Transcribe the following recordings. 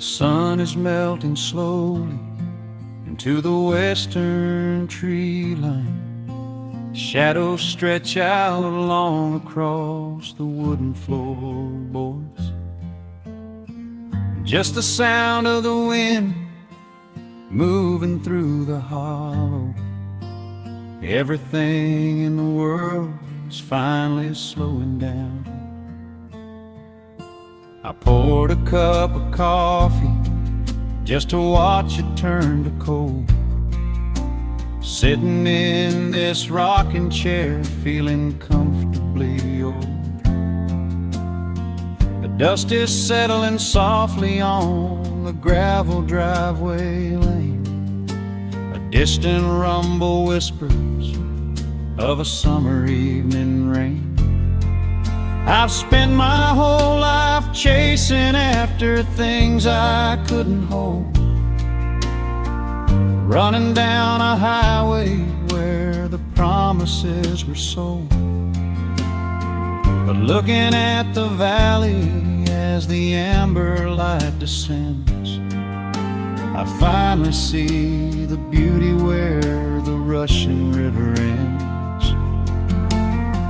sun is melting slowly into the western tree line. Shadows stretch out long across the wooden floorboards. Just the sound of the wind moving through the hollow. Everything in the world is finally slowing down. I poured a cup of coffee just to watch it turn to cold. Sitting in this rocking chair, feeling comfortably old. The dust is settling softly on the gravel driveway lane. A distant rumble whispers of a summer evening rain. I've spent my whole life chasing after things I couldn't hold, running down a highway where the promises were sold. But looking at the valley as the amber light descends, I finally see the beauty where the rushing river ends.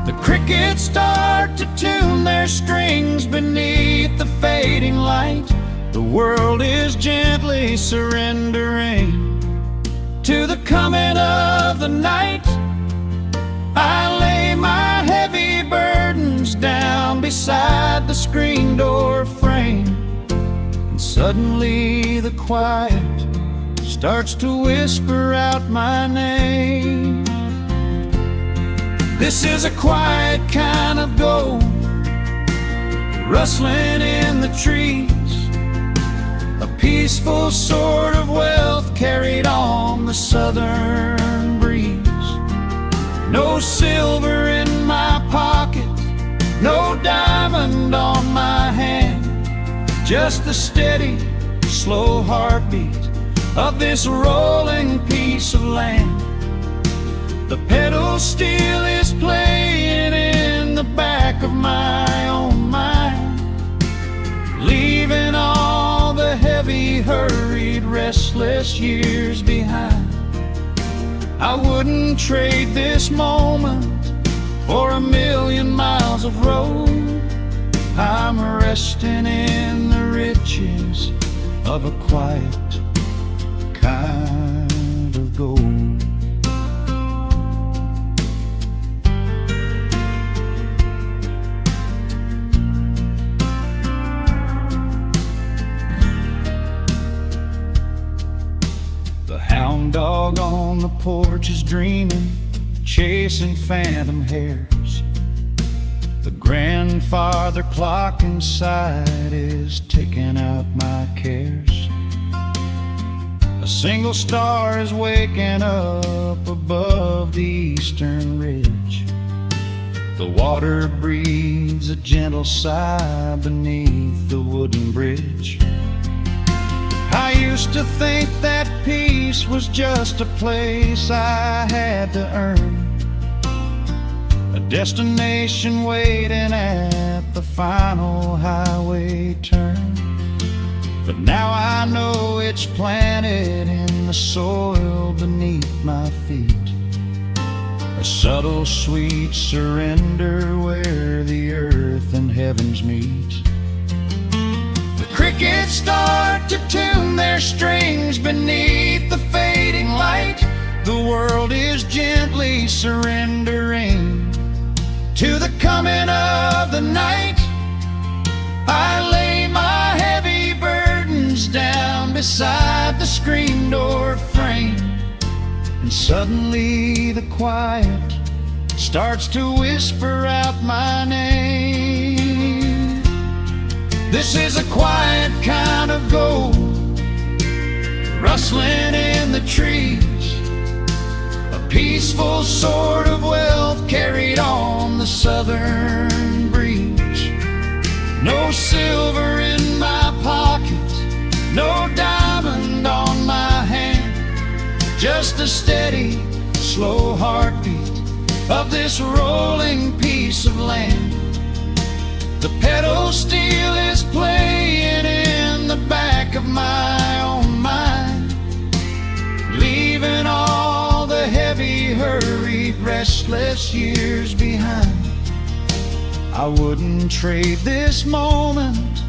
The crickets start to tune their strings beneath the fading light. The world is gently surrendering to the coming of the night. I lay my heavy burdens down beside the screen door frame, and suddenly the quiet starts to whisper out my name. This is a quiet kind of gold, rustling in the trees, a peaceful sort of wealth carried on the southern breeze. No silver in my pocket, no diamond on my hand, just the steady, slow heartbeat of this rolling piece of land. The pedal steel is playing in the back of my own mind, leaving all the heavy, hurried, restless years behind. I wouldn't trade this moment for 1,000,000 miles of road. I'm resting in the riches of a quiet kind of gold. The hound dog on the porch is dreaming, chasing phantom hares. The grandfather clock inside is ticking out my cares. A single star is waking up above the eastern ridge. The water breathes a gentle sigh beneath the wooden bridge. I used to think that peace was just a place I had to earn, a destination waiting at the final highway turn. But now I know it's planted in the soil beneath my feet, a subtle sweet surrender where the earth and heavens meet. Crickets start to tune their strings beneath the fading light. The world is gently surrendering to the coming of the night. I lay my heavy burdens down beside the screen door frame, and suddenly the quiet starts to whisper out my name. This is a quiet kind of gold, rustling in the trees, a peaceful sort of wealth carried on the southern breeze. No silver in my pocket, no diamond on my hand, just the steady, slow heartbeat of this rolling piece of land. The pedal steel is playing in the back back of my own mind, leaving all the heavy, hurried, restless years behind. I wouldn't trade this moment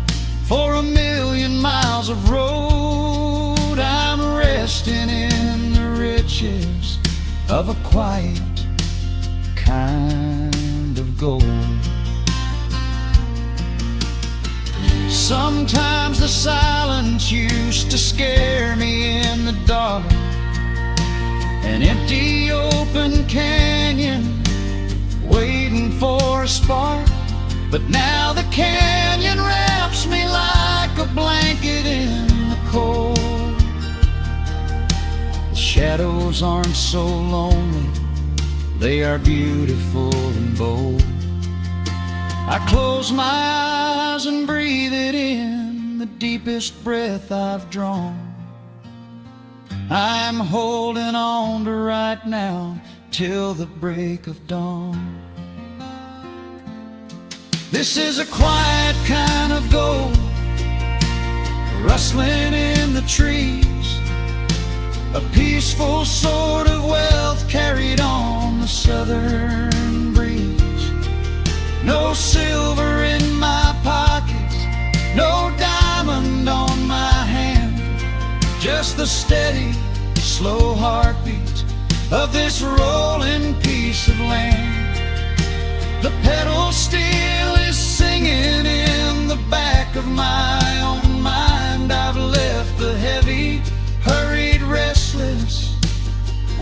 for 1,000,000 miles of road. I'm resting in the riches of a quiet kind of gold. Sometimes the silence used to scare me in the dark, an empty open canyon waiting for a spark. But now the canyon wraps me like a blanket in the cold. The shadows aren't so lonely, they are beautiful and bold. I close my eyes and breathe it in, the deepest breath I've drawn. I'm holding on to right now till the break of dawn. This is a quiet kind of gold, rustling in the trees, a peaceful sort of wealth carried on the southern breeze. No silver in my pocket, no diamond on my hand, just the steady, slow heartbeat of this rolling piece of land. The pedal steel is singing in the back of my own mind. I've left the heavy, hurried, restless,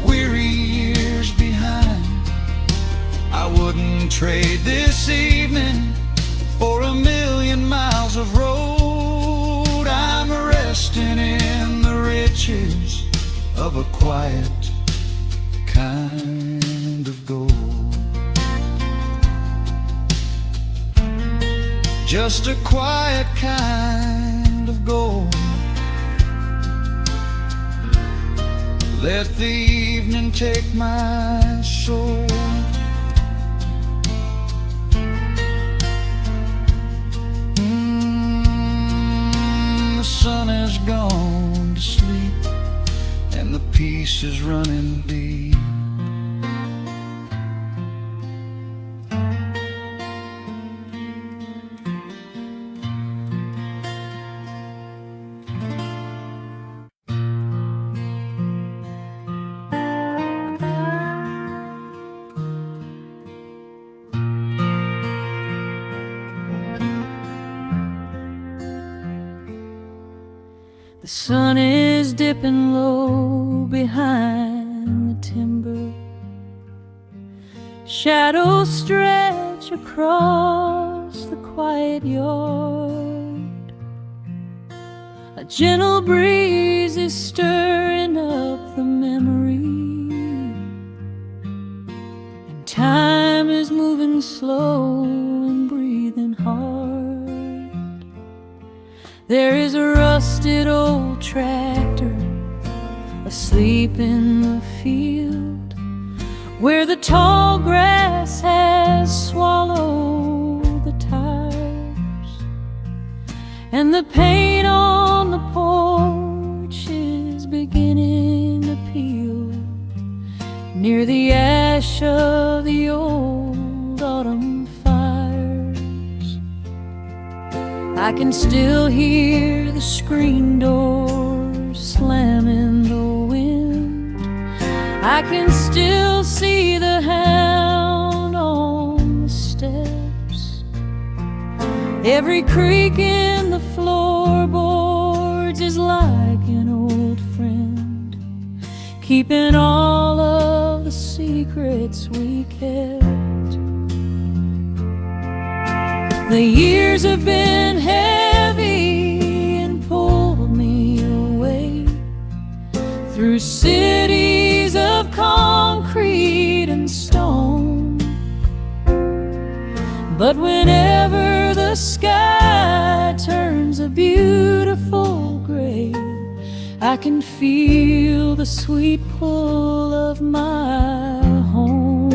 weary years behind. I wouldn't trade this evening for 1,000,000 miles of road. I'm resting in the riches of a quiet kind of gold. Just a quiet kind of gold. Let the evening take my soul. The sun has gone to sleep and the peace is running deep. The sun is dipping low behind the timber. Shadows stretch across the quiet yard. A gentle breeze is stirring up the memory, and time is moving slow and breathing hard. There is a rusted old tractor asleep in the field, where the tall grass has swallowed the tires, and the paint on the porch is beginning to peel near the ash of the old autumn fires. I can still hear the screen door slam in the wind. I can still see the hound on the steps. Every creak in the floorboards is like an old friend, keeping all of the secrets we kept. The years have been heavy and pulled me away through cities of concrete and stone. But whenever the sky turns a beautiful gray, I can feel the sweet pull of my home.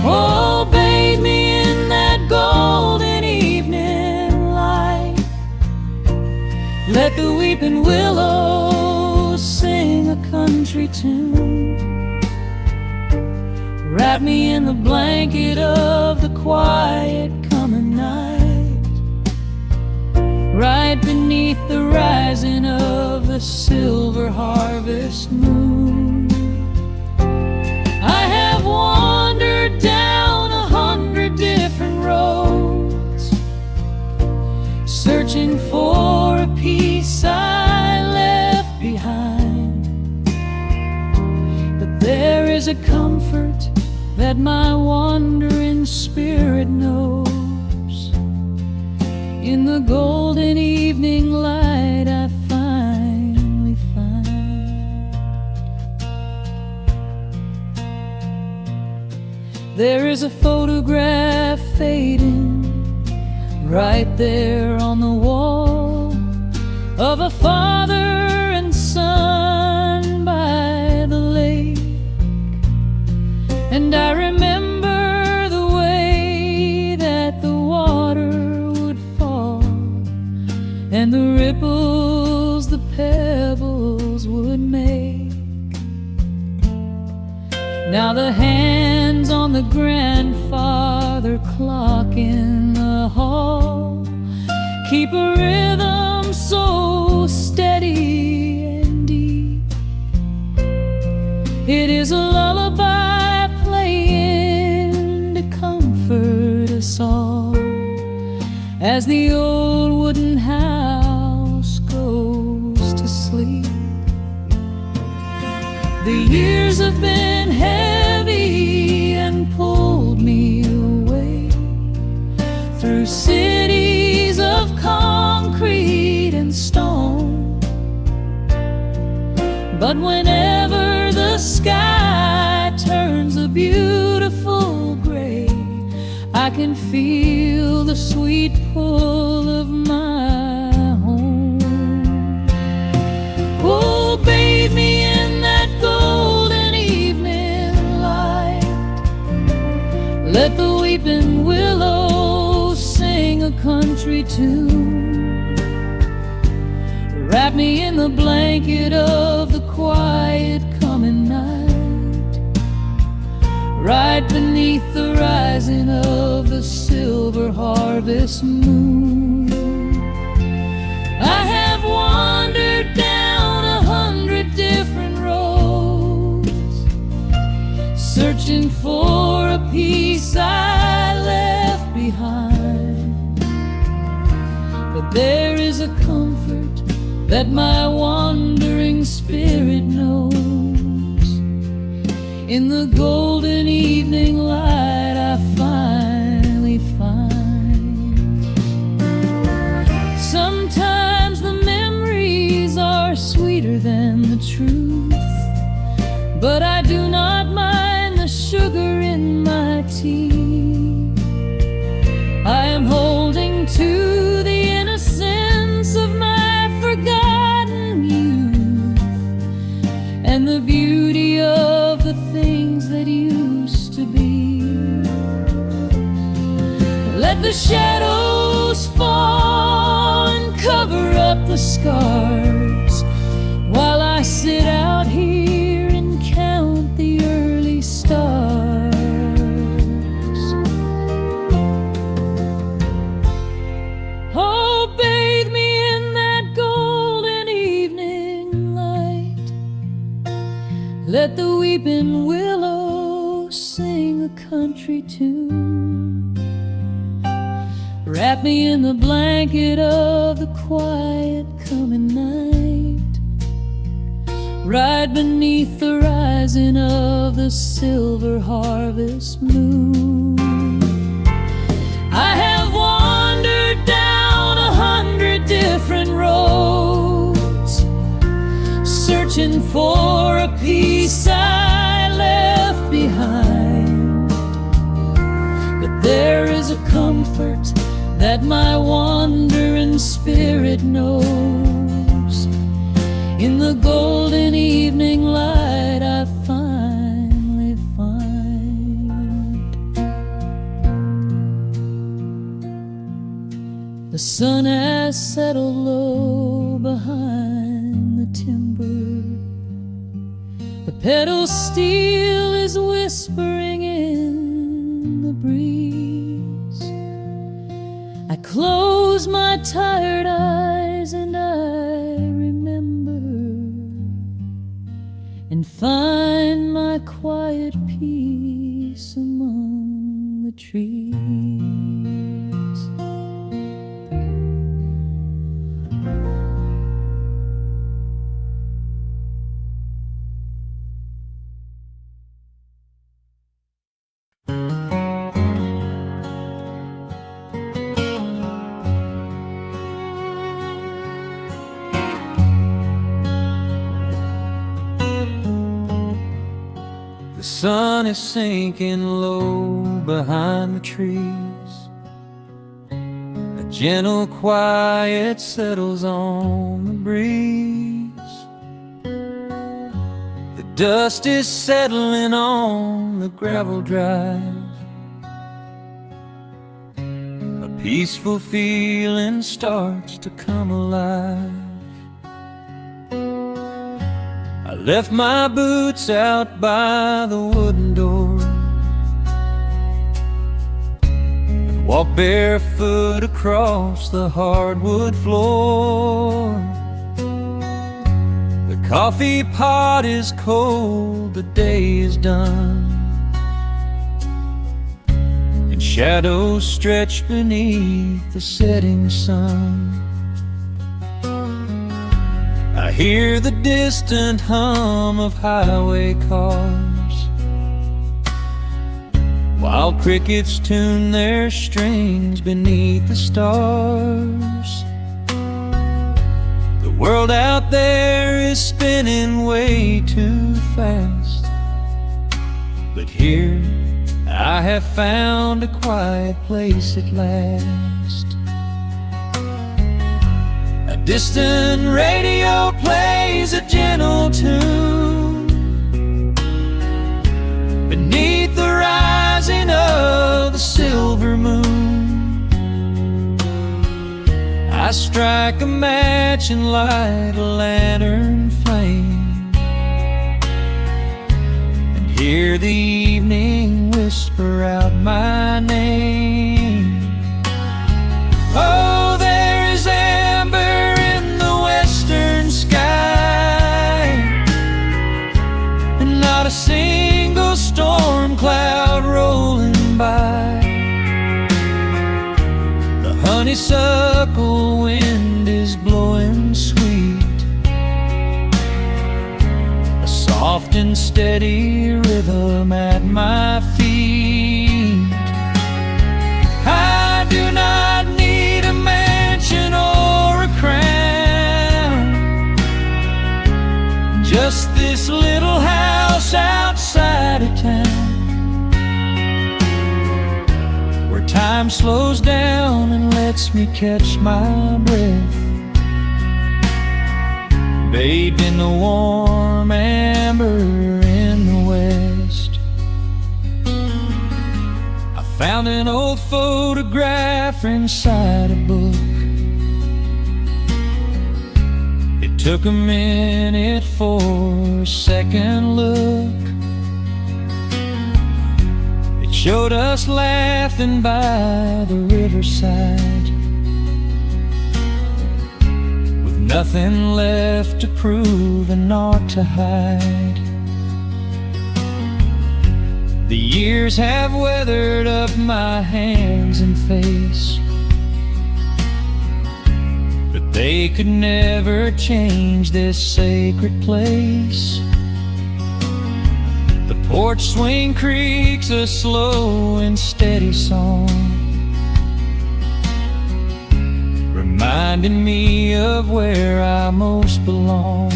Oh, bathe me in that golden evening light, Let the weeping willows sing a country tune. Wrap me in the blanket of the quiet coming night, right beneath the rising of the silver harvest moon. I have wandered down 100 different roads, searching for a piece I left behind. But there is a comfort that my wandering spirit knows. In the golden evening light I finally find. There is a photograph fading right there on the wall of a father and son by the lake. And I remember the way that the water would fall, and the ripples the pebbles would make. Now the hands on the grandfather clock in the hall keep a rhythm so steady and deep. It is a lullaby playing to comfort us all as the old wooden house goes to sleep. The years have been heavy and pulled me away through cities of concrete and stone. But whenever the sky turns a beautiful gray, I can feel the sweet pull of my home. Oh, bathe me in that golden evening light. Let the weeping willows sing a country tune. Wrap me in the blanket of the quiet coming night, right beneath the rising of the silver harvest moon. I have wandered down 100 different roads, searching for a piece I left behind. But there is a comfort that my wandering spirit knows. In the golden evening light I finally find. Sometimes the memories are sweeter than the truth, but I do not mind the sugar in my tea. I am holding to the innocence of my forgotten youth and the beauty of the things that used to be. Let the shadows fall and cover up the scars while I sit out here and count the early stars. Oh, bathe me in that golden evening light. Let the weeping willow sing a country tune. Wrap me in the blanket of the quiet coming night, right beneath the rising of the silver harvest moon. I have wandered down 100 different roads, searching for a piece I left behind. But there is a comfort that my wandering spirit knows. In the golden evening light I finally find. The sun has settled low behind pedal steel is whispering in the breeze. I close my tired eyes and I remember, and find my quiet peace among the trees. The sun is sinking low behind the trees. A gentle quiet settles on the breeze. The dust is settling on the gravel drive. A peaceful feeling starts to come alive. I left my boots out by the wooden door and walked barefoot across the hardwood floor. The coffee pot is cold, the day is done, and shadows stretch beneath the setting sun. I hear the distant hum of highway cars, while crickets tune their strings beneath the stars. The world out there is spinning way too fast, but here I have found a quiet place at last. A distant radio plays a gentle tune beneath the rising of the silver moon. I strike a match and light a lantern flame, and hear the evening whisper out my name. Oh, there is amber in the western sky, and not a single storm cloud rolling by. The honeysuckle wind is blowing sweet, a soft and steady rhythm at my feet. I do not need a mansion or a crown, just this little house outside of town, where time slows down and lets me catch my breath, bathed in the warm amber in the west. I found an old photograph inside a book. It took a minute for a second look. It showed us laughing by the riverside, with nothing left to prove and naught to hide. The years have weathered up my hands and face, but they could never change this sacred place. The porch swing creaks a slow and steady song, reminding me of where I most belong.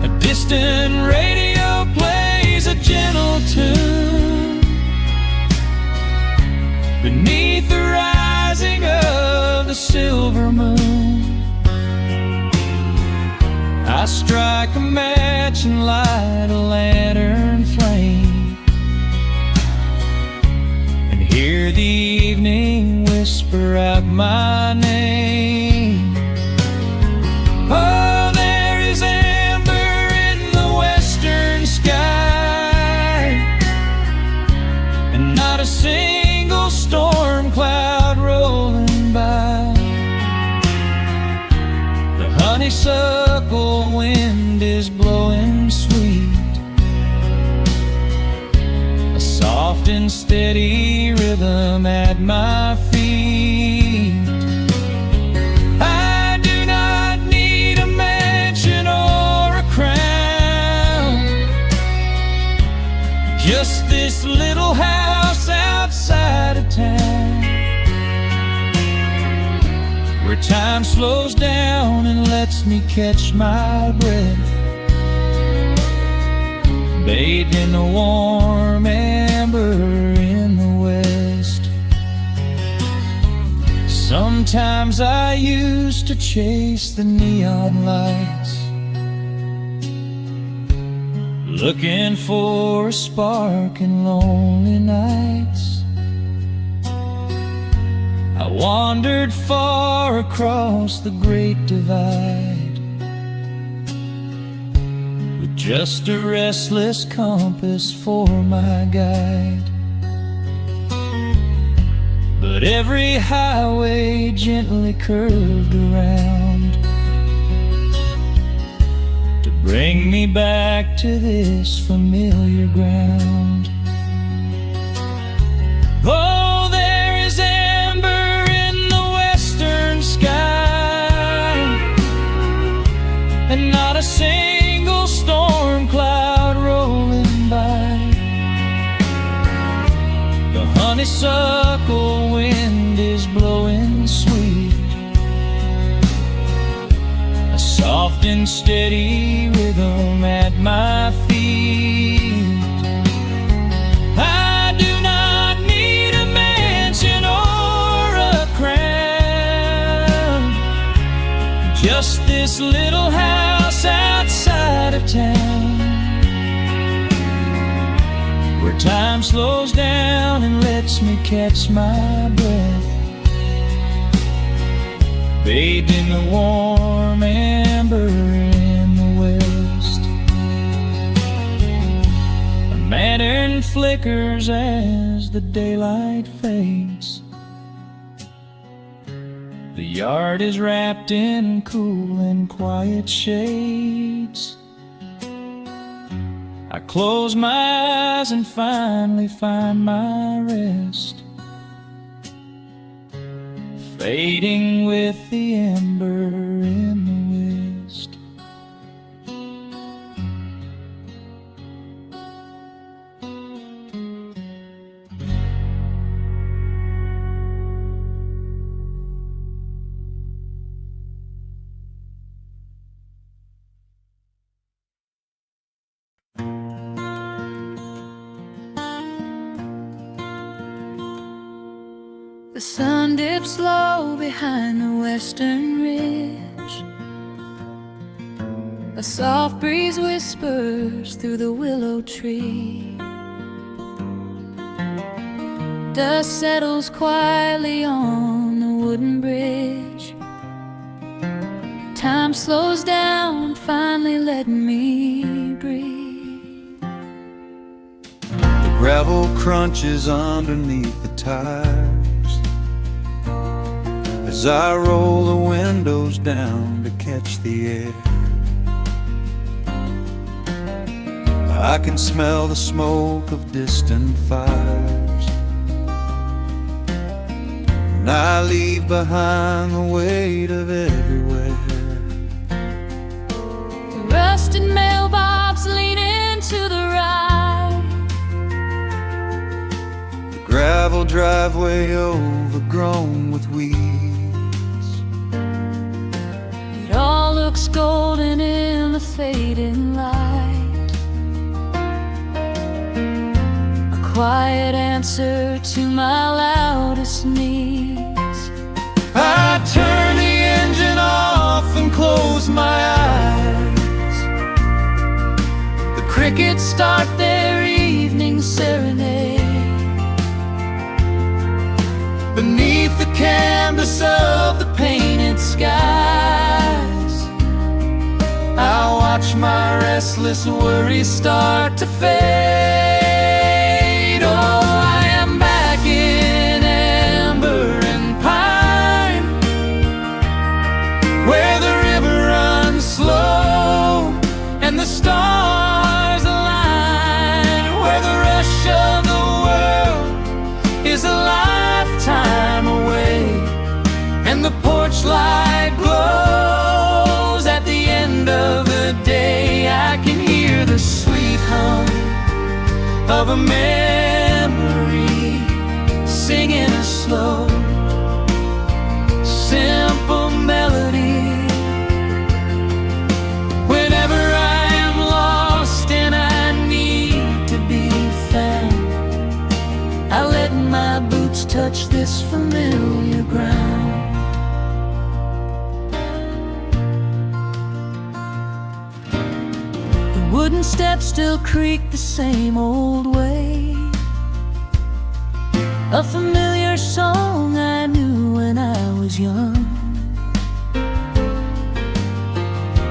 A distant radio plays a gentle tune beneath the rising of the silver moon. I strike a match and light a lantern flame, and hear the evening whisper out my name. Oh, there is amber honeysuckle wind is blowing sweet, a soft and steady rhythm at my feet. I do not need a mansion or a crown, just this little house outside of town, where time slows down and lets me catch my breath, bathed in the warm amber in the west. Sometimes I used to chase the neon lights, looking for a spark in lonely nights. I wandered far across the great divide, with just a restless compass for my guide. But every highway gently curved around to bring me back to this familiar ground. Oh, there is amber in the western sky, and not a single storm cloud rolling by. The honeysuckle wind is blowing sweet, a soft and steady rhythm at my feet. I do not need a mansion or a crown, just this little house outside of town, where time slows down and lets me catch my breath, bathed in the warm amber in the west. A lantern flickers as the daylight fades. The yard is wrapped in cool and quiet shades. I close my eyes and finally find my rest, fading with the ember in the west. The sun dips low behind the western ridge. A soft breeze whispers through the willow tree. Dust settles quietly on the wooden bridge. Time slows down, finally letting me breathe. The gravel crunches underneath the tires as I roll the windows down to catch the air. I can smell the smoke of distant fires, and I leave behind the weight of everywhere. The rusted mailbox leaning to the right, The gravel driveway overgrown with weeds. it all looks golden in the fading light. A quiet answer to my loudest needs. I turn the engine off and close my eyes. The crickets start their evening serenade. Beneath the canvas of the painted skies, I watch my restless worries start to fade. Oh, I am back in amber and pine, where the river runs of a memory, singing a slow, simple melody. Whenever I am lost and I need to be found, I let my boots touch this familiar ground. The wooden steps still creak the same old way, a familiar song I knew when I was young.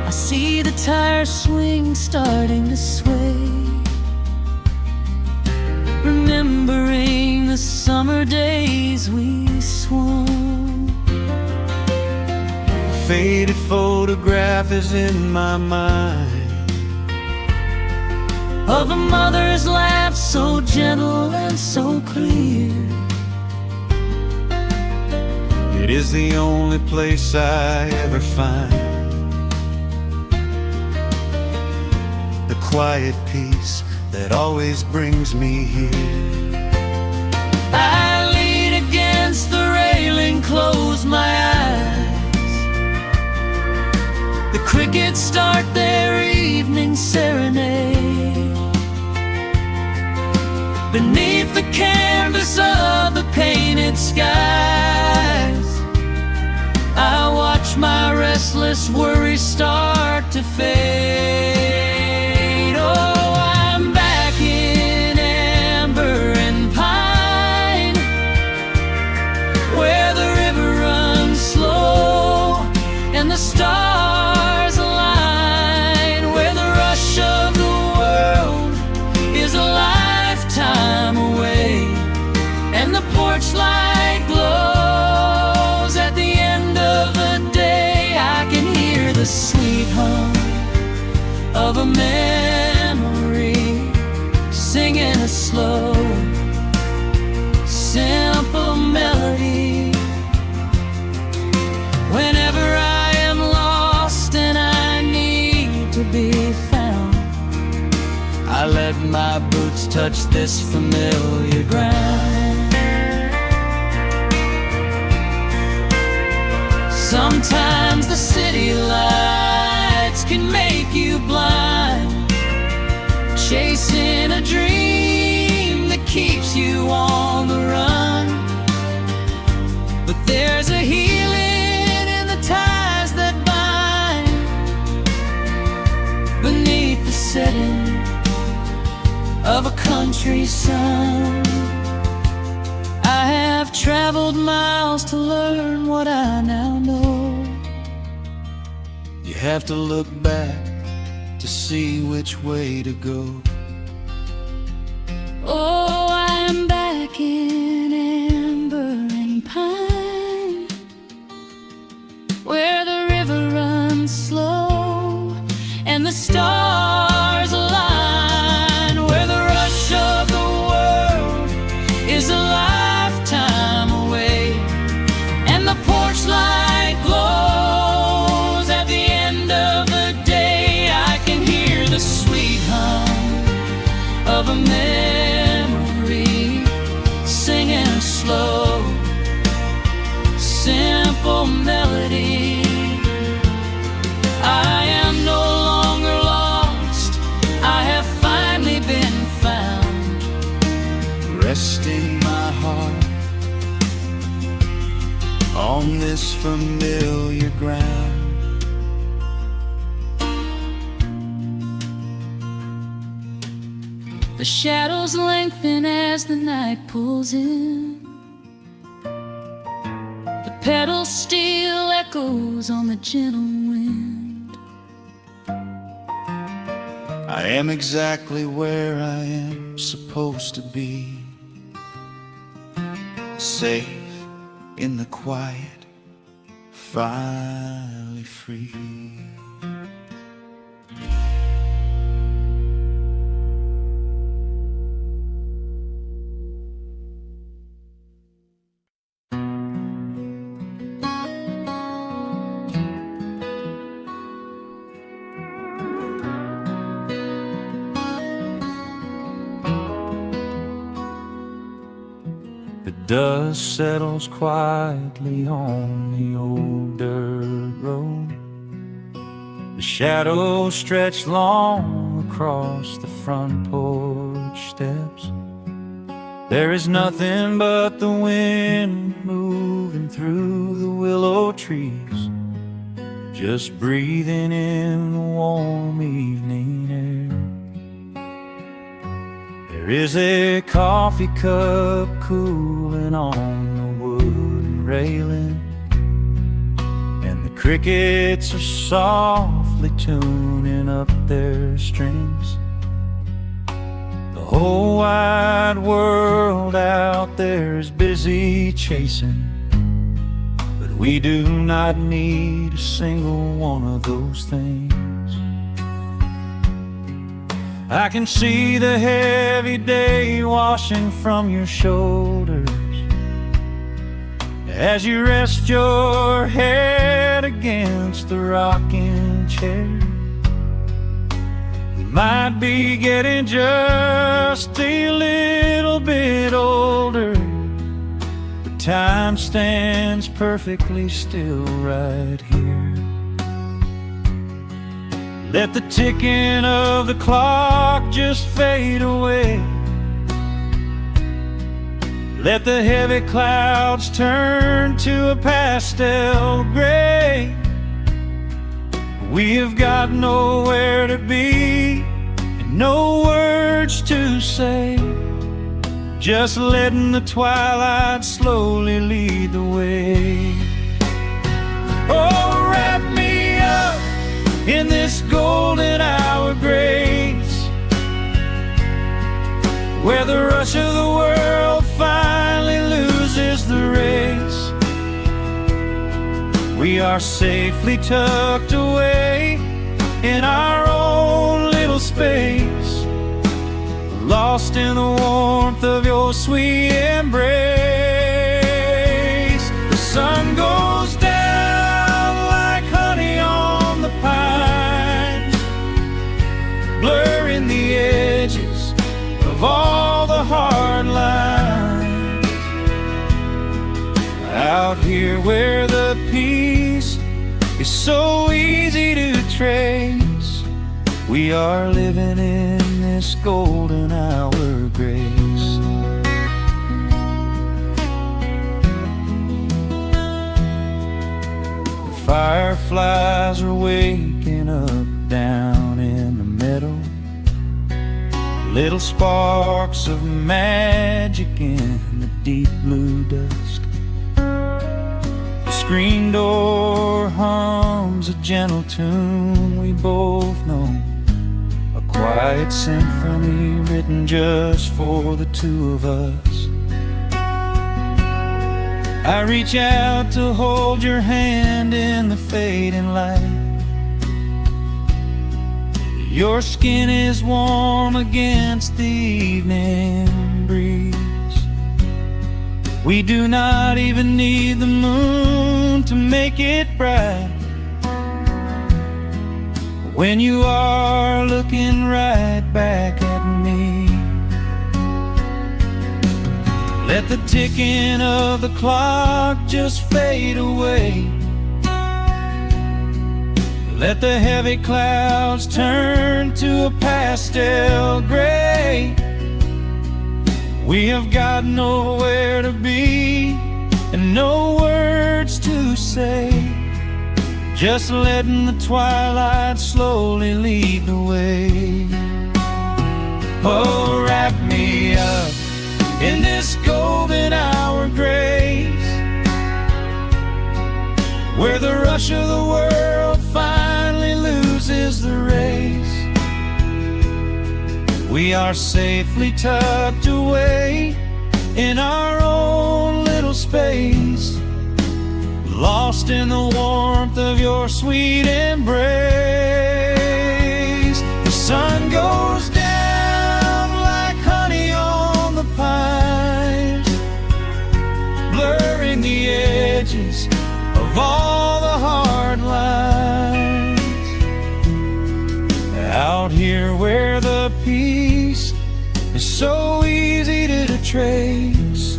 I see the tires swing starting to sway, remembering the summer days we swung. A faded photograph is in my mind of a mother's laugh, so gentle and so clear. It is the only place I ever find the quiet peace that always brings me here. I lean against the railing, close my eyes. The crickets start their evening serenade. Beneath the canvas of the painted skies, I watch my restless worries start to fade. Oh, I'm back in amber and pine, where the river runs slow and the stars align, where the rush of the world is a lifetime away, and the porch light glows at the end of the day. I can hear the sweet hum of a memory, singing a slow, simple melody. Whenever I am lost and I need to be found, I let my boots touch this familiar ground. Sometimes the city lights can make you blind, chasing a dream that keeps you on the run. But there's a healing in the ties that bind beneath the setting of a country sun. I have traveled miles to learn what I now know. You have to look back to see which way to go. Oh, I'm back in amber and pine, where the river runs slow and the stars align, where the rush of the world is a lifetime away, and the porch light glows at the end of the day. I can hear the sweet hum of a memory, singing a slow, simple melody. I am no longer lost, I have finally been found, resting my heart on this familiar ground. The shadows lengthen as the night pulls in. The pedal steel echoes on the gentle wind. I am exactly where I am supposed to be, safe in the quiet, finally free. dust settles quietly on the old dirt road. The shadows stretch long across the front porch steps. There is nothing but the wind moving through the willow trees, just breathing in the warm evening air. There is a coffee cup cooling on the wooden railing, and the crickets are softly tuning up their strings. The whole wide world out there is busy chasing, but we do not need a single one of those things. I can see the heavy day washing from your shoulders as you rest your head against the rocking chair. We might be getting just a little bit older, but time stands perfectly still right here. Let the ticking of the clock just fade away. Let the heavy clouds turn to a pastel gray. We have got nowhere to be and no words to say, just letting the twilight slowly lead the way. Oh, wrap me up in this golden hour grace, where the rush of the world finally loses the race. We are safely tucked away in our own little space, lost in the warmth of your sweet embrace. The sun goes down like honey on the pines, blurring the edges of all the hard lines. Out here where the peace is so easy to trace, we are living in this golden hour grace. The fireflies are waking up down in the meadow, little sparks of magic in the deep blue dusk. The screen door hums a gentle tune we both know, a quiet symphony written just for the two of us. I reach out to hold your hand in the fading light. Your skin is warm against the evening breeze. We do not even need the moon to make it bright, when you are looking right back at me. Let the ticking of the clock just fade away. Let the heavy clouds turn to a pastel gray. We have got nowhere to be and no words to say, just letting the twilight slowly lead the way. Oh, wrap me up in this golden hour grace, where the rush of the world finally loses the race. We are safely tucked away in our own little space, lost in the warmth of your sweet embrace. The sun goes down like honey on the pines, blurring the edges of all the hard lines. Out here where the peace is so easy to trace,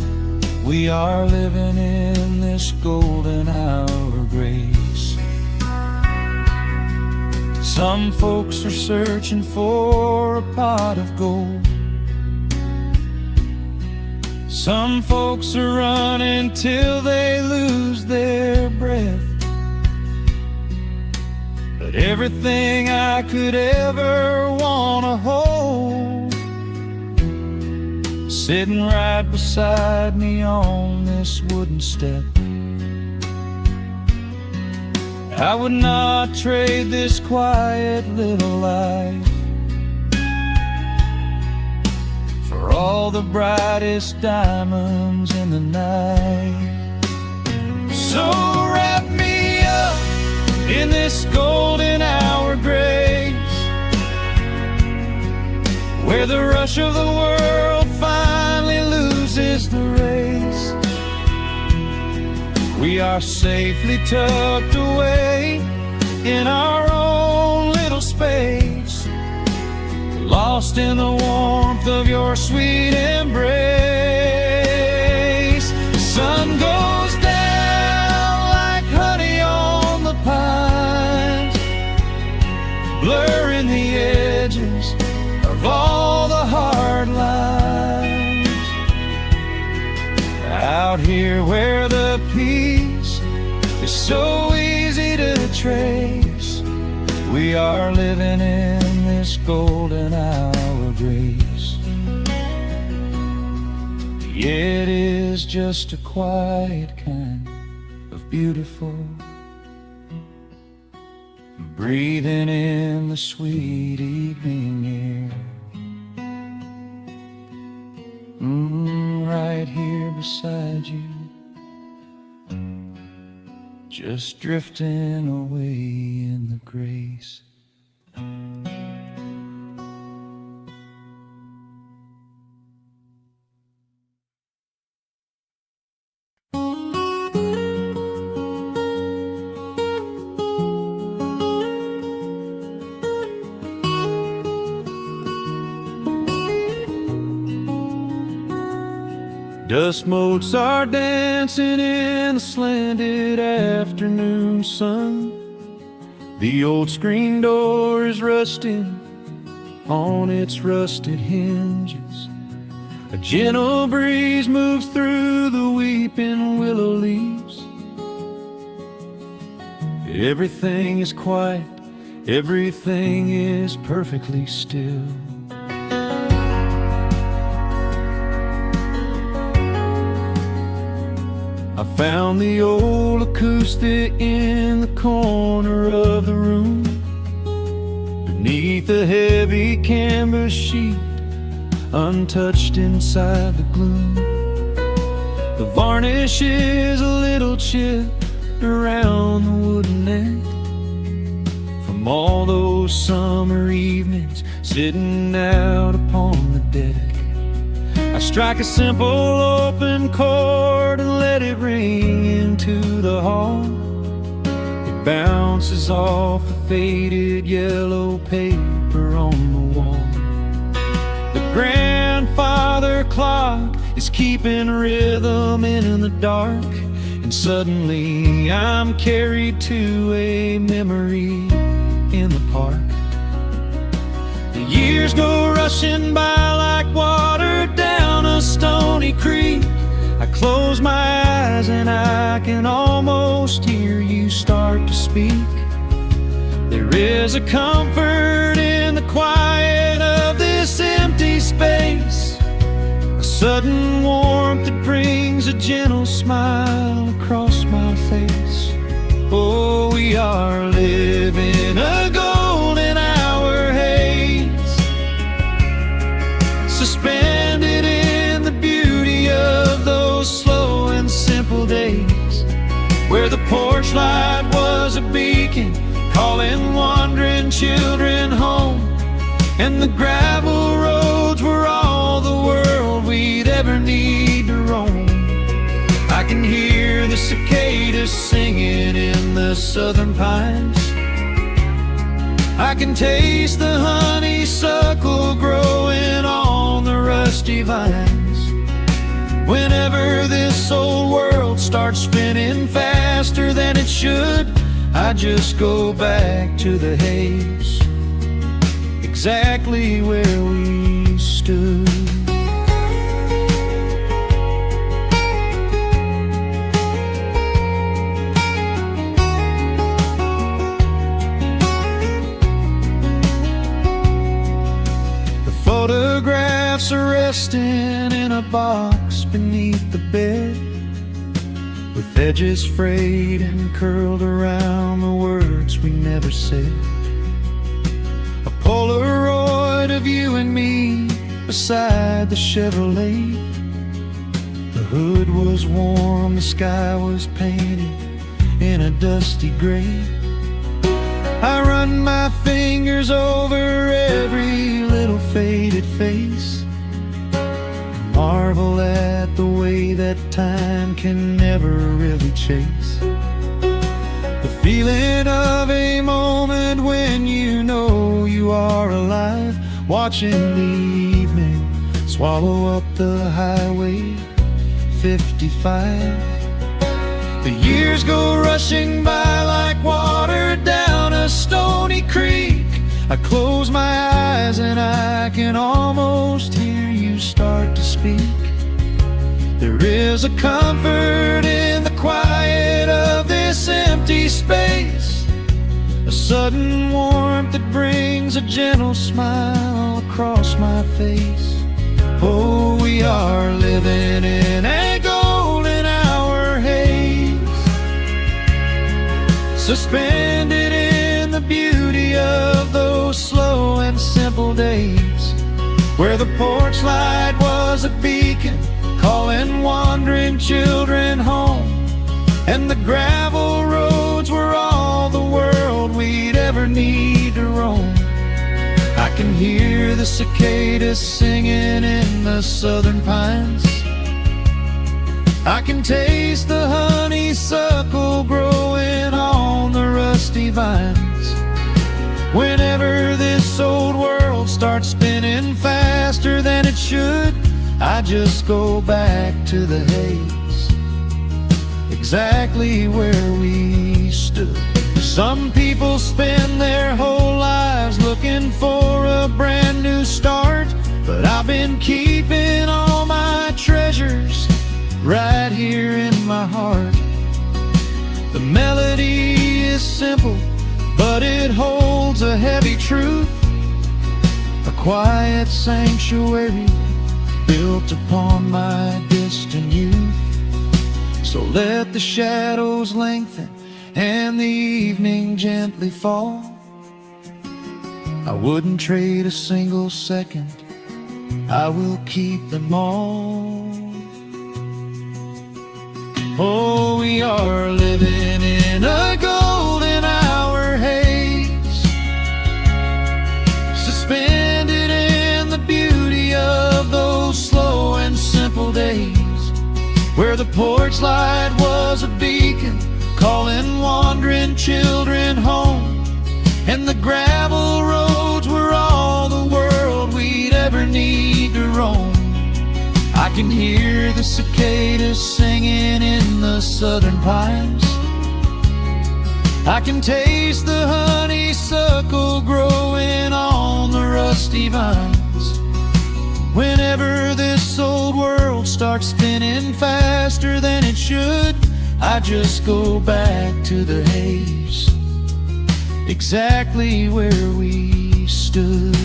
we are living in this golden hour grace. Some folks are searching for a pot of gold. Some folks are running till they lose their breath. But everything I could ever wanna hold, sitting right beside me on this wooden step. I would not trade this quiet little life for all the brightest diamonds in the night. So wrap me up in this golden hour grace, where the rush of the world finally loses the race. We are safely tucked away in our own little space, lost in the warmth of your sweet embrace. The sun goes down like honey on the pines, blurring the edges of all the hard lines. Out here where the peace is so easy to trace, we are living in this golden hour grace. It is just a quiet kind of beautiful, breathing in the sweet evening air. Right here beside you, just drifting away in the grace. Dust motes are dancing in the slanted afternoon sun. The old screen door is rusting on its rusted hinges. A gentle breeze moves through the weeping willow leaves. Everything is quiet, everything is perfectly still. I found the old acoustic in the corner of the room, beneath a heavy canvas sheet, untouched inside the gloom. The varnish is a little chipped around the wooden neck from all those summer evenings sitting out upon the deck. I strike a simple open chord and let it ring into the hall. It bounces off the faded yellow paper on the wall. The grandfather clock is keeping rhythm in the dark, and suddenly I'm carried to a memory in the park. The years go rushing by like water down a stony creek. I close my eyes and I can almost hear you start to speak. There is a comfort in the quiet of this empty space, a sudden warmth that brings a gentle smile across my face. Oh, we are living a golden hour haze, suspended in the beauty of those slow and simple days, where the porch light was a beacon calling wandering children home, and the gravel roads were all the world we'd ever need to roam. I can hear the cicadas singing in the southern pines. I can taste the honeysuckle growing on the rusty vines. Whenever Whenever this old world starts spinning faster than it should, I just go back to the haze, exactly where we stood. Photographs are resting in a box beneath the bed, with edges frayed and curled around the words we never said. A Polaroid of you and me beside the Chevrolet. The hood was warm, the sky was painted in a dusty gray. I run my fingers over every little faded face, marvel at the way that time can never really chase. The feeling of a moment when you know you are alive, watching the evening swallow up the highway 55. The years go rushing by like water down a stony creek. I close my eyes and I can almost hear you start to speak. There is a comfort in the quiet of this empty space, a sudden warmth that brings a gentle smile across my face. Oh, we are living in a golden hour haze, suspended in the beauty of those slow and simple days, where the porch light was a beacon calling wandering children home, and the gravel roads were all the world we'd ever need to roam. I can hear the cicadas singing in the southern pines, I can taste the honeysuckle growing on the rusty vines. Whenever this old world starts spinning faster than it should, I just go back to the haze, exactly where we stood. Some people spend their whole lives looking for a brand new start, but I've been keeping all my treasures right here in my heart. The melody is simple, but it holds a heavy truth, a quiet sanctuary built upon my distant youth. So let the shadows lengthen and the evening gently fall. I wouldn't trade a single second, I will keep them all. Oh, we are living in a golden hour haze, suspended in the beauty of those slow and simple days, where the porch light was a beacon calling wandering children home, and the gravel roads were all the world we'd ever need to roam. I can hear the cicadas singing in the southern pines, I can taste the honeysuckle growing on the rusty vines. Whenever this old world starts spinning faster than it should, I just go back to the haze, exactly where we stood.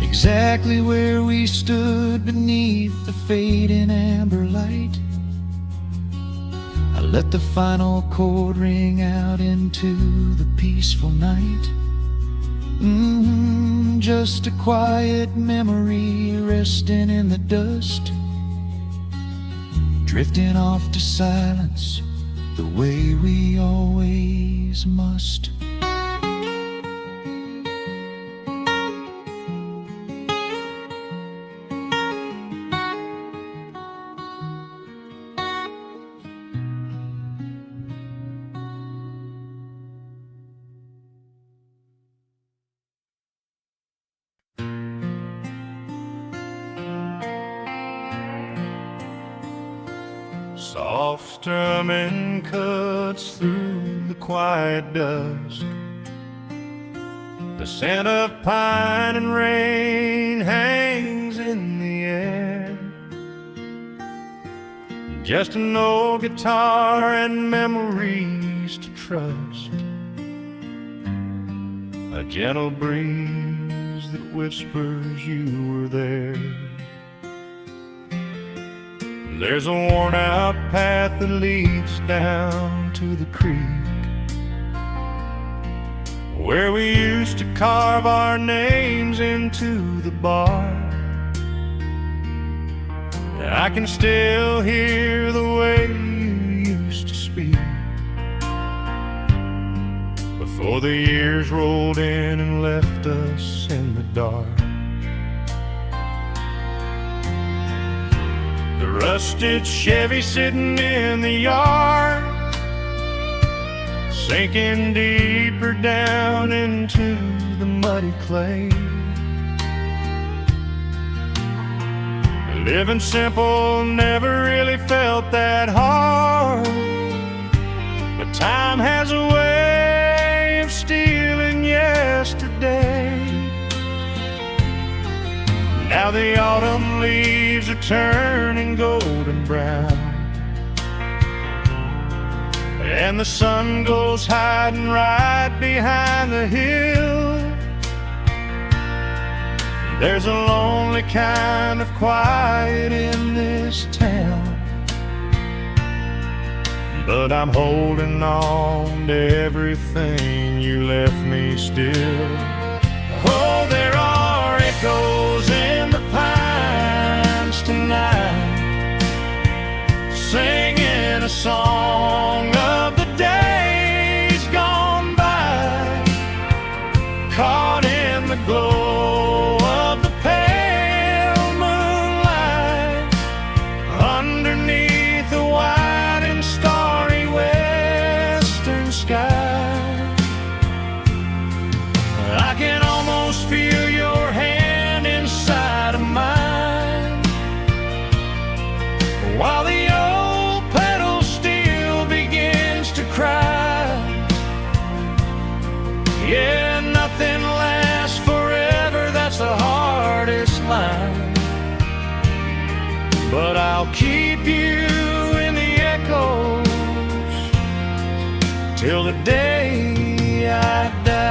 Exactly where we stood beneath the fading amber light. I let the final chord ring out into the peaceful night. Just a quiet memory resting in the dust, drifting off to silence the way we always must. Soft strumming cuts through the quiet dusk. The scent of pine and rain hangs in the air. Just an old guitar and memories to trust. A gentle breeze that whispers you were there. There's a worn-out path that leads down to the creek, where we used to carve our names into the bark. I can still hear the way you used to speak before the years rolled in and left us in the dark. The rusted Chevy sitting in the yard, sinking deeper down into the muddy clay. Living simple never really felt that hard, but time has a way of stealing yesterday. Now the autumn leaves are turning golden brown, and the sun goes hiding right behind the hill. There's a lonely kind of quiet in this town, but I'm holding on to everything you left me still. Oh, there are echoes in the pines tonight, singing a song of the days gone by, caught in the glow of the pale moonlight, underneath the wide and starry western sky. I can almost feel your hand inside of mine, while the old pedal steel begins to cry. Yeah, nothing lasts forever, that's the hardest line, but I'll keep you in the echoes till the day I die.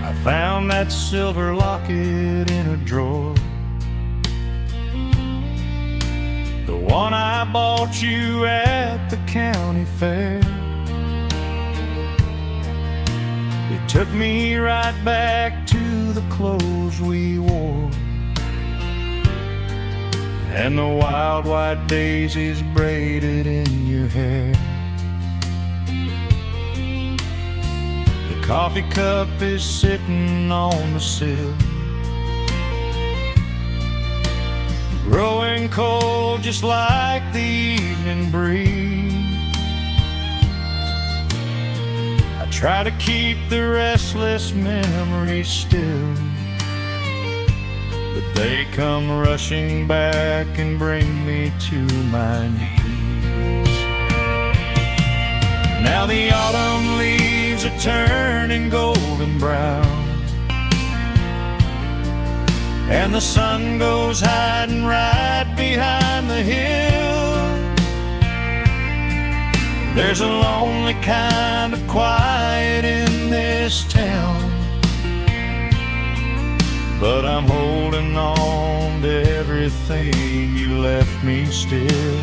I found that silver locket in a drawer, the one I bought you at the county fair. It took me right back to the clothes we wore, and the wild white daisies braided in your hair. The coffee cup is sitting on the sill, growing cold just like the evening breeze. I try to keep the restless memories still, but they come rushing back and bring me to my knees. Now the autumn leaves are turning golden brown, and the sun goes hiding right behind the hill. There's a lonely kind of quiet in this town, but I'm holding on to everything you left me still.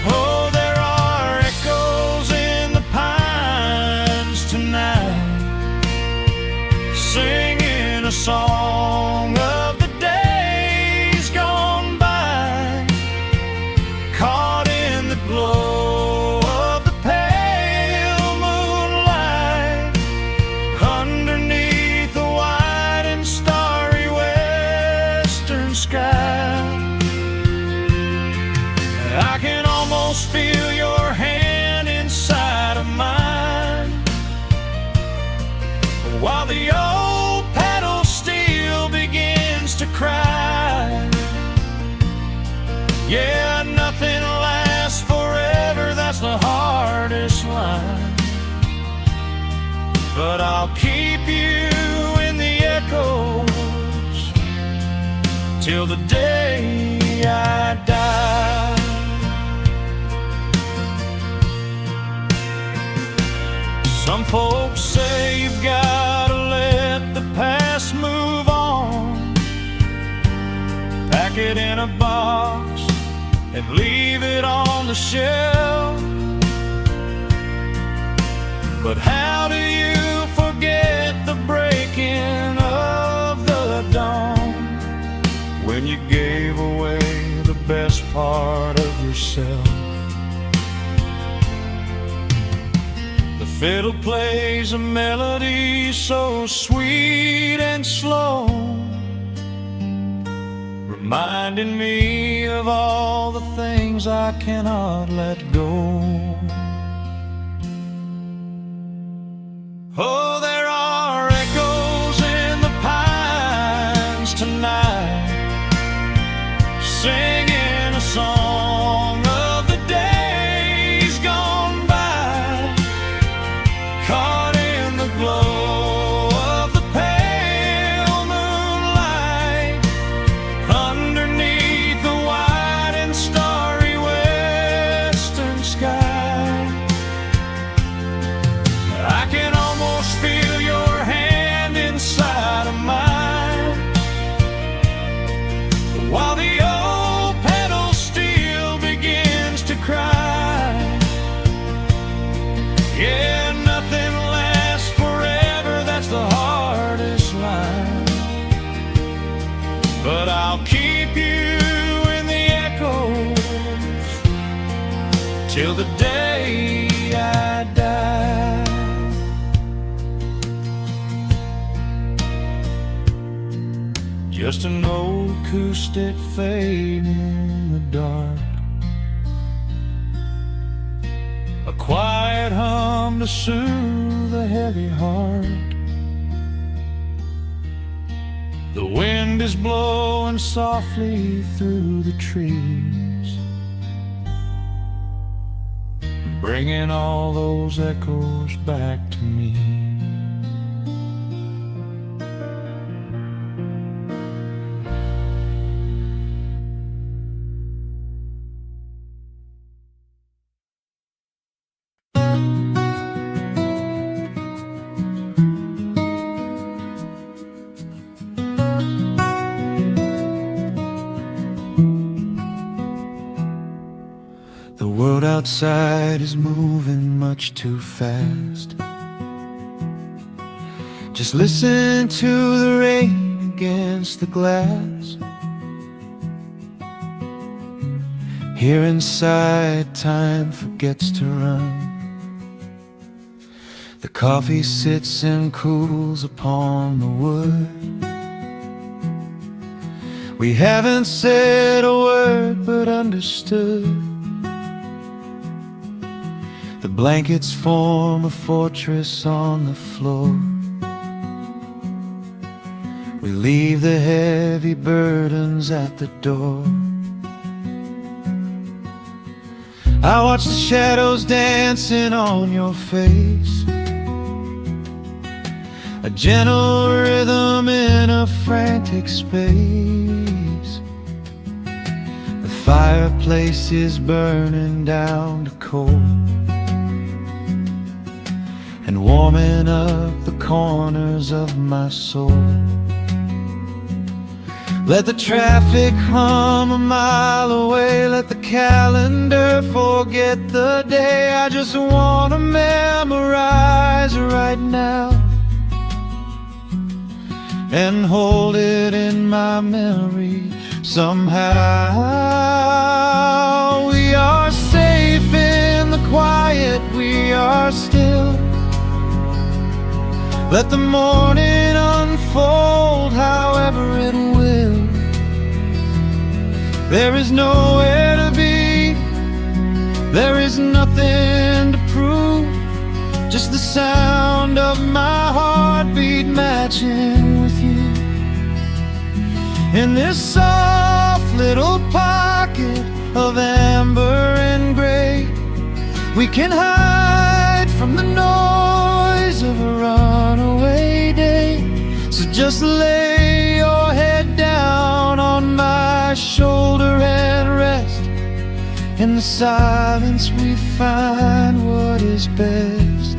Oh, there are echoes in the pines tonight, singing a song of the days gone by, caught in the glow of the pale moonlight, underneath the wide and starry western sky. I can almost feel your hand inside of mine, while the old pedal steel begins but I'll keep you in the echoes till the day I die. Some folks say you've gotta let the past move on, pack it in a box and leave it on the shelf. But how do you forget the breaking of the dawn, when you gave away the best part of yourself? The fiddle plays a melody so sweet and slow, reminding me of all the things I cannot let go. Oh, there are echoes in the pines tonight, singing a song of the days gone by, caught in the glow of the pale moonlight, underneath the wide and starry western sky. I can almost feel your hand inside of mine, while the old pedal steel begins to cry. Yeah, nothing lasts forever, that's the hardest line, but I'll keep you in the echoes till the day I die. Just an old acoustic fade in the dark, a quiet hum to soothe a heavy heart. The wind is blowing softly through the trees, bringing all those echoes back to me. The world outside is moving much too fast. Just listen to the rain against the glass. Here inside, time forgets to run. The coffee sits and cools upon the wood. We haven't said a word but understood. The blankets form a fortress on the floor. We leave the heavy burdens at the door. I watch the shadows dancing on your face, a gentle rhythm in a frantic space. The fireplace is burning down to coal and warming up the corners of my soul. Let the traffic hum a mile away, let the calendar forget the day. I just want to memorize right now and hold it in my memory somehow. We are safe in the quiet, we are still. Let the morning unfold however it will. There is nowhere to be, there is nothing to prove, just the sound of my heartbeat matching with you. In this soft little pocket of amber and gray, we can hide from the noise of a runaway day. So just lay your head down on my shoulder and rest. In the silence we find what is best.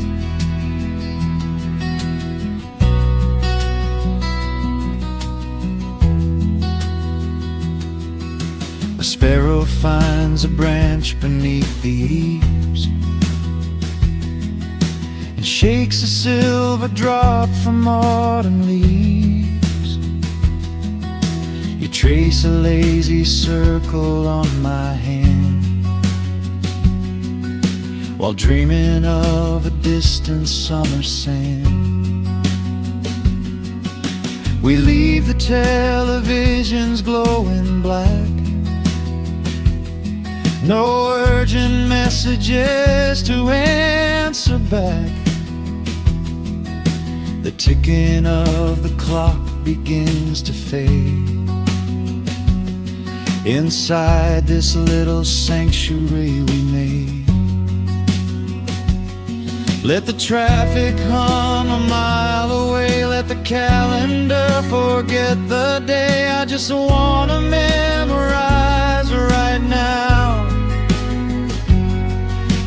A sparrow finds a branch beneath the eaves and shakes a silver drop from autumn leaves. You trace a lazy circle on my hand while dreaming of a distant summer sand. We leave the televisions glowing black. No urgent messages to answer back. The ticking of the clock begins to fade. Inside this little sanctuary we made. Let the traffic hum a mile away. Let the calendar forget the day. I just wanna memorize right now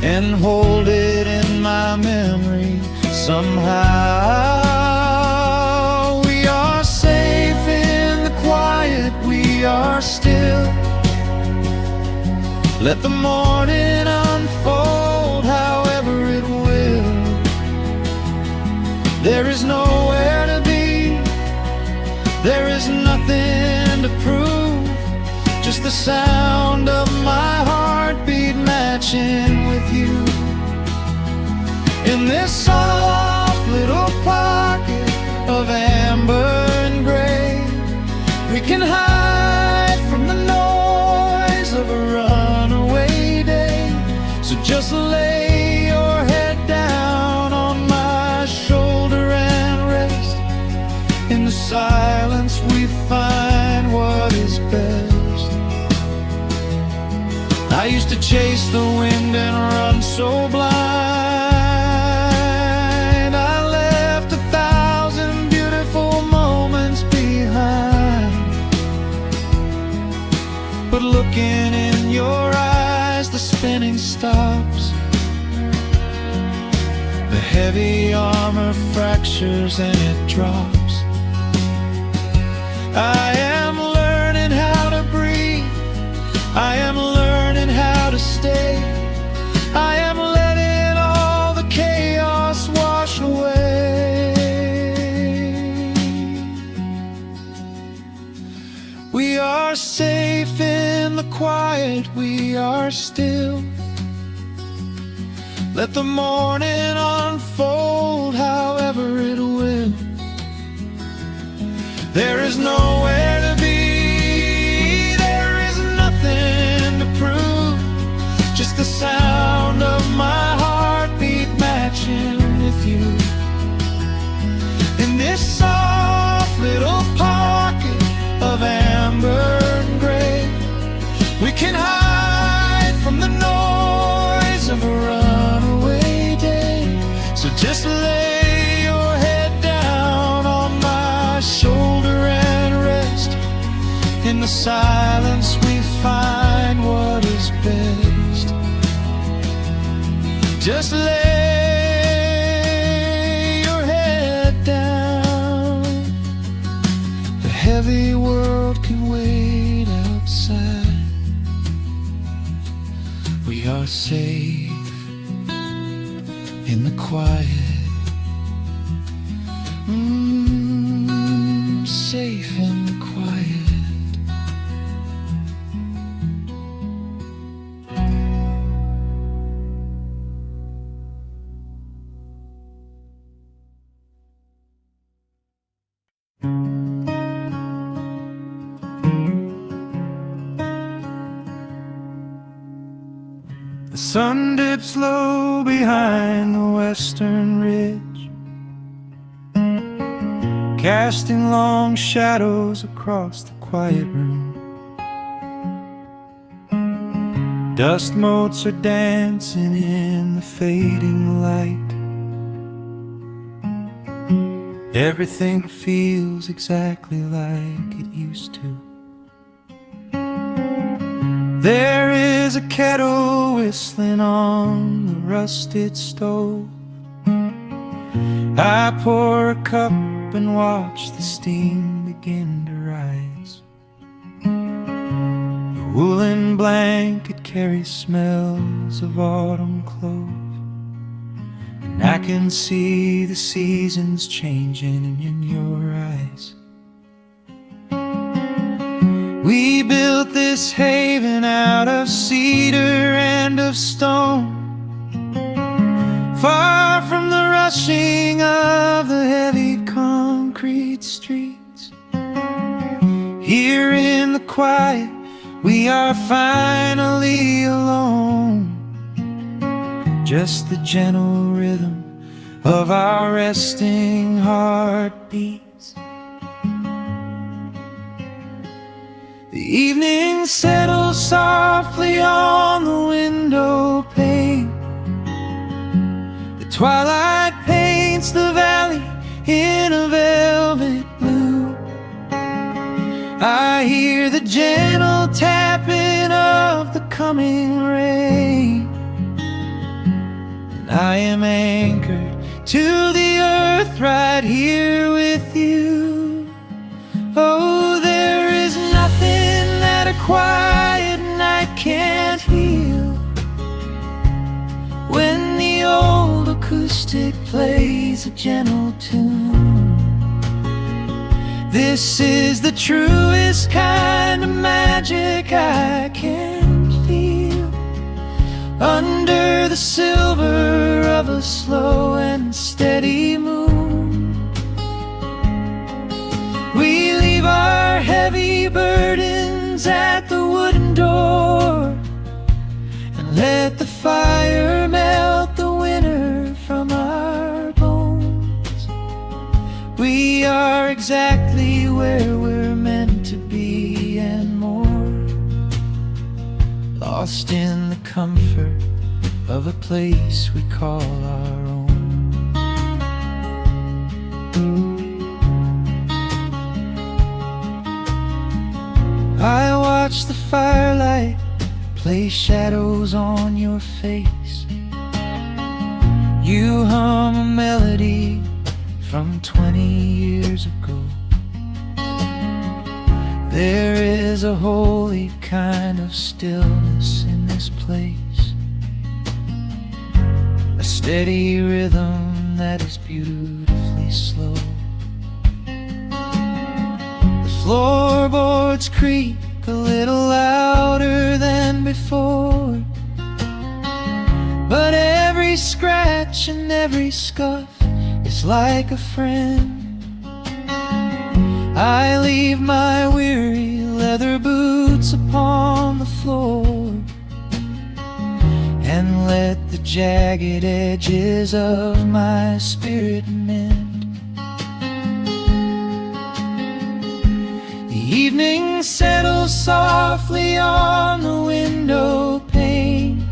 and hold it in my memory somehow. We are safe in the quiet, we are still. Let the morning unfold however it will. There is nowhere to be, there is nothing to prove, just the sound of my heartbeat matching with you. In this soft little pocket of amber and gray, we can hide from the noise of a runaway day. So just lay your head down on my shoulder and rest. In the silence we find what is best. I used to chase the wind and run so blind. I left 1,000 beautiful moments behind. But looking in your eyes, the spinning stops. The heavy armor fractures and it drops. I am learning how to breathe. I am learning how to stay. I am letting all the chaos wash away. We are safe in the quiet, we are still. Let the morning unfold however it will. There is nowhere to be, there is nothing to prove, just the sound of my heartbeat matching with you. In this soft little pocket of amber and gray, we can hide from the noise of a runaway day. So just lay your head down on my shoulder and rest. In the silence we find what is best. Just lay your head down. The heavy world can wait outside. We are safe in the quiet. Safe in the quiet. The sun dips low behind the western ridge, casting long shadows across the quiet room. Dust motes are dancing in the fading light. Everything feels exactly like it used to. There is a kettle whistling on the rusted stove. I pour a cup and watch the steam begin to rise. The woolen blanket carries smells of autumn clove, and I can see the seasons changing in your eyes. We built this haven out of cedar and of stone, far from the rushing of the heavy concrete streets. Here in the quiet, we are finally alone. Just the gentle rhythm of our resting heartbeats. The evening settles softly on the window pane. The twilight paints the valley in a velvet blue. I hear the gentle tapping of the coming rain, and I am anchored to the earth right here with you. Oh, there is nothing that a quiet night can't heal, when the old acoustic plays a gentle tune. This is the truest kind of magic I can feel, under the silver of a slow and steady moon. We leave our heavy burdens at the wooden door, and let the fire melt the winter from our bones. We are exactly where we're meant to be and more, lost in the comfort of a place we call our own. I watch the firelight play shadows on your face. You hum a melody from 20 years ago. There is a holy kind of stillness in this place, a steady rhythm that is beautifully slow. The floorboards creak a little louder than before, but every scratch and every scuff is like a friend. I leave my weary leather boots upon the floor, and let the jagged edges of my spirit mend. The evening settles softly on the window pane.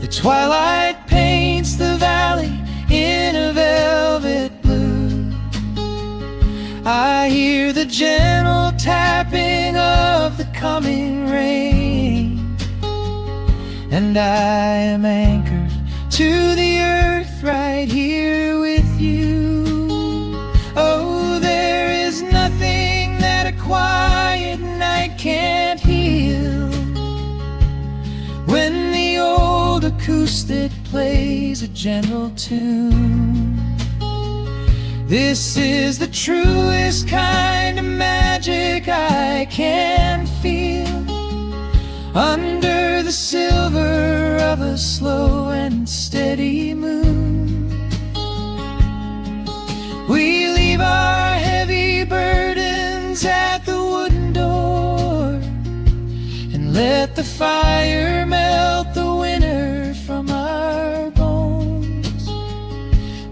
The twilight paints the valley in a velvet blue. I hear the gentle tapping of the coming rain, and I am anchored to the earth right here with you. Oh, there is nothing that a quiet night can't heal, when the old acoustic plays a gentle tune. This is the truest kind of magic I can feel, under the silver of a slow and steady moon. We leave our heavy burdens at the wooden door, and let the fire melt the winter from our bones.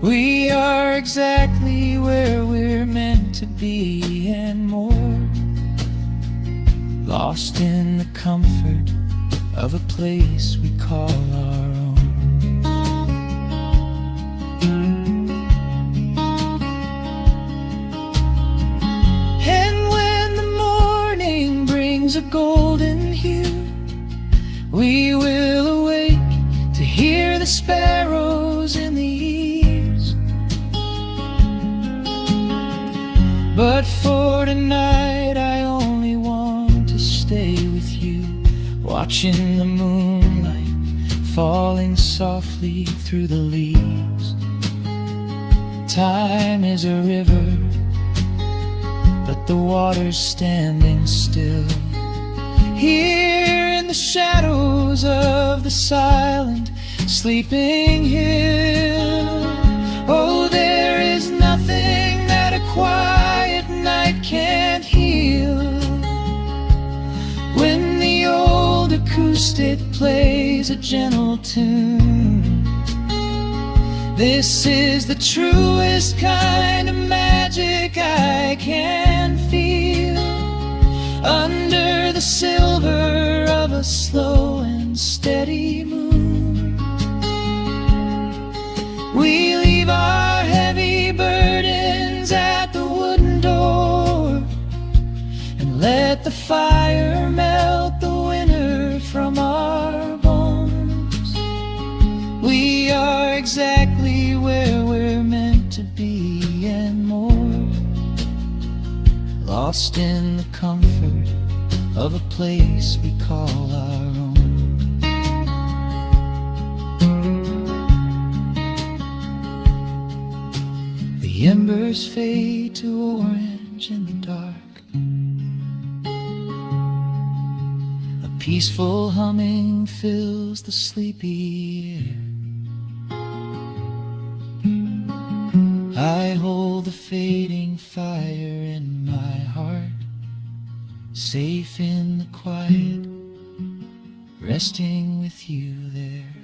We are exactly where we're meant to be and more, lost in the comfort of a place we call our own. golden hue. We will awake to hear the sparrows in the eaves. But for tonight I only want to stay with you, watching the moonlight falling softly through the leaves. Time is a river, but the water's standing still. Here in the shadows of the silent, sleeping hill. Oh, there is nothing that a quiet night can't heal. When the old acoustic plays a gentle tune, this is the truest kind of magic I can feel. Under the silver of a slow and steady moon, we leave our heavy burdens at the wooden door, and let the fire melt the winter from our bones. We are exactly where we're meant to be and more, lost in the comfort of a place we call our own. The embers fade to orange in the dark. A peaceful humming fills the sleepy air. I hold the fading fire in my heart, safe in the quiet, resting with you there.